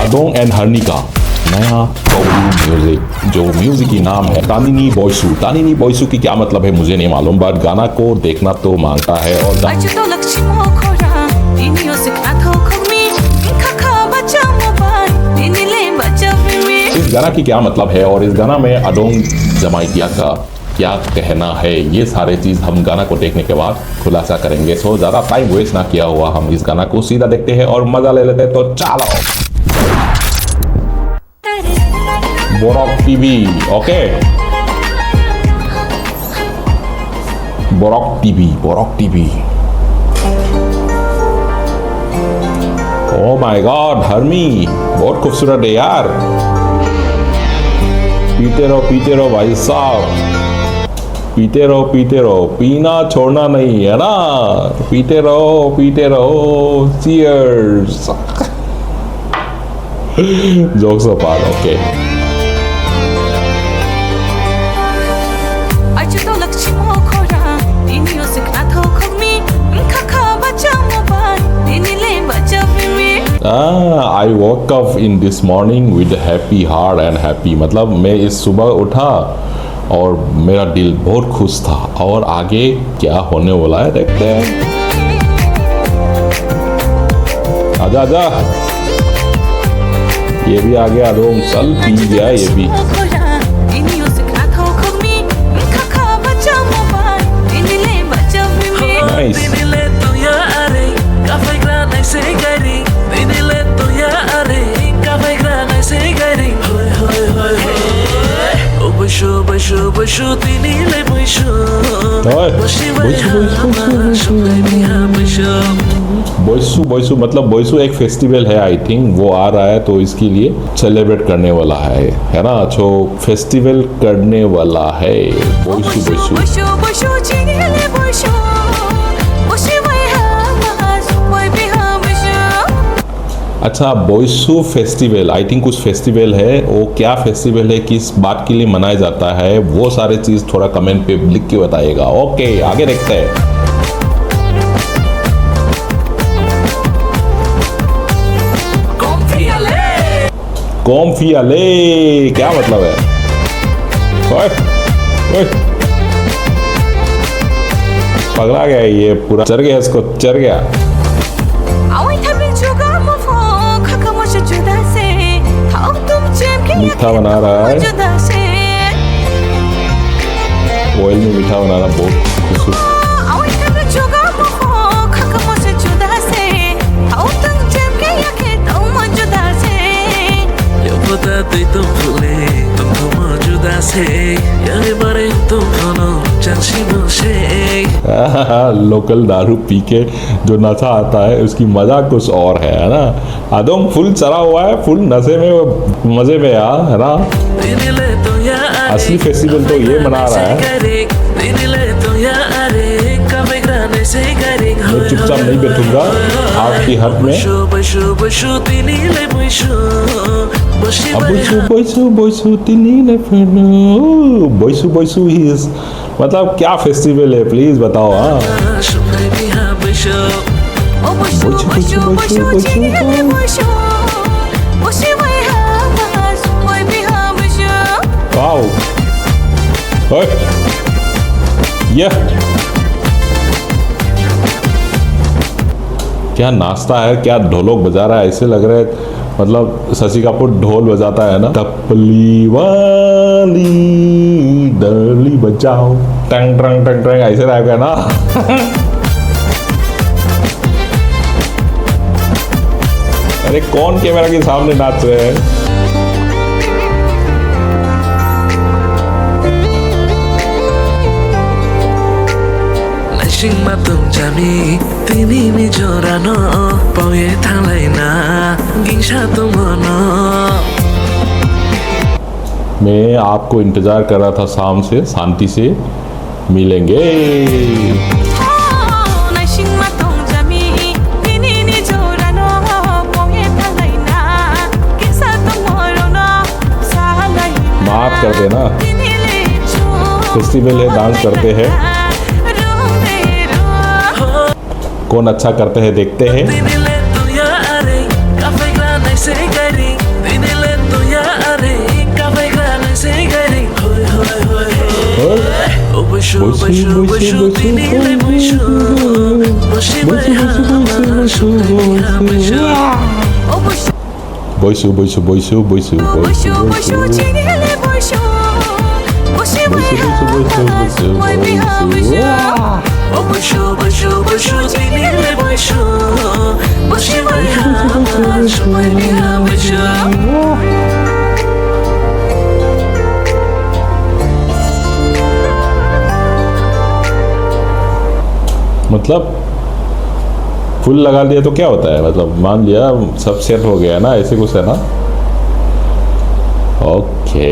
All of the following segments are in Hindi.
अडोंग एंड हरनी का नया म्यूजिक, जो म्यूजिक की नाम है तानिनी बॉयसू। तानिनी बॉयसू की क्या मतलब है मुझे नहीं मालूम, बट गाना को देखना तो मांगता है। और इस गाना की क्या मतलब है और इस गाना में अडोंग जमाइकिया का क्या कहना है, ये सारे चीज हम गाना को देखने के बाद खुलासा करेंगे। सो ज्यादा टाइम वेस्ट ना किया हुआ हम इस गाना को सीधा देखते हैं और मजा ले लेते हैं। तो चलो Borok TV, okay Borok TV. Oh my God हरमी बहुत खूबसूरत है यार। पीते रहो भाई साहब, पीते रहो, पीना छोड़ना नहीं है ना। पीते रहो, cheers. Jokes apart, okay. I woke up in this morning with a happy heart and happy, मतलब मैं इस सुबह उठा और मेरा दिल बहुत खुश था। और आगे क्या होने वाला है देखते हैं। आजा ये भी आ गया, रोम सल पी गया ये भी। नाइस। बोइसू मतलब बोइसू एक फेस्टिवल है, आई थिंक वो आ रहा है तो इसके लिए सेलिब्रेट करने वाला है ना। तो फेस्टिवल करने वाला है बोइसू। अच्छा बोइसू फेस्टिवल, आई थिंक कुछ फेस्टिवल है, वो क्या फेस्टिवल है, किस बात के लिए मनाया जाता है, वो सारे चीज थोड़ा कमेंट पे लिख के बताइएगा। ओके आगे देखते हैं। कॉम्फियाले क्या मतलब है? पगला गया ये पूरा, चढ़ गया इसको, चढ़ गया। मीठा बना रहा है, ऑयल में मीठा बनाना बहुत खुशी। लोकल दारू पी के जो नशा आता है उसकी मजा कुछ और है ना। आदम फुल चढ़ा हुआ है, फुल नशे में, मजे में यार, है ना। असली फेस्टिवल तो ये मना रहा है। मैं चुपचाप नहीं बैठूंगा आपकी हद में। बोइसू ही मतलब क्या फेस्टिवल है प्लीज बताओ। हाँ क्या नाश्ता है, क्या ढोलक बजा रहा है, ऐसे लग रहा है मतलब शशि कपूर ढोल बजाता है ना। टपली वाली डरली बजाओ, टंग टंग टंग टंग ऐसे रहेगा ना। अरे कौन कैमरा के सामने नाच रहे हैं? मैं आपको इंतजार कर रहा था, शाम से शांति से मिलेंगे। माफ कर देना, फेस्टिवल है, डांस करते हैं। कौन अच्छा करते हैं देखते हैं। Boysu boysu boysu boysu boysu मतलब फुल लगा लिया तो क्या होता है, मतलब मान लिया सब सेट हो गया ना, ऐसे कुछ है ना। ओके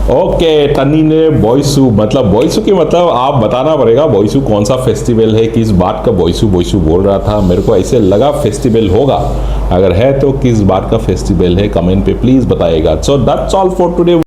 ओके टनी ने बोयसू मतलब बोयसू की मतलब आप बताना पड़ेगा बोयसू कौन सा फेस्टिवल है, किस बात का बोयसू बोयसू बोल रहा था। मेरे को ऐसे लगा फेस्टिवल होगा, अगर है तो किस बात का फेस्टिवल है कमेंट पे प्लीज बताइएगा। So that's all for today.